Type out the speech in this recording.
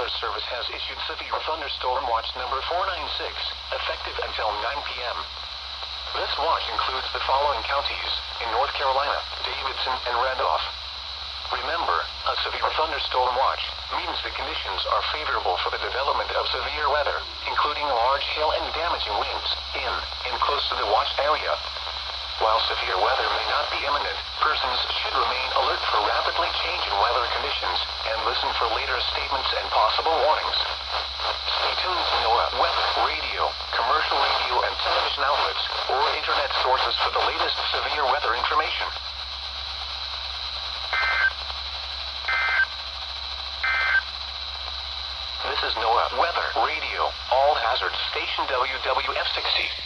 Weather Service has issued severe thunderstorm watch number 496, effective until 9 p.m. This watch includes the following counties in North Carolina: Davidson and Randolph. Remember, a severe thunderstorm watch means the conditions are favorable for the development of severe weather, including large hail and damaging winds in and close to the watched area. While severe weather may not be imminent, persons should remain alert for rapidly changing weather conditions and listen for later statements and possible warnings. Stay tuned to NOAA weather, radio, commercial radio and television outlets, or internet sources for the latest severe weather information. This is NOAA weather, radio, all hazards station WWF60.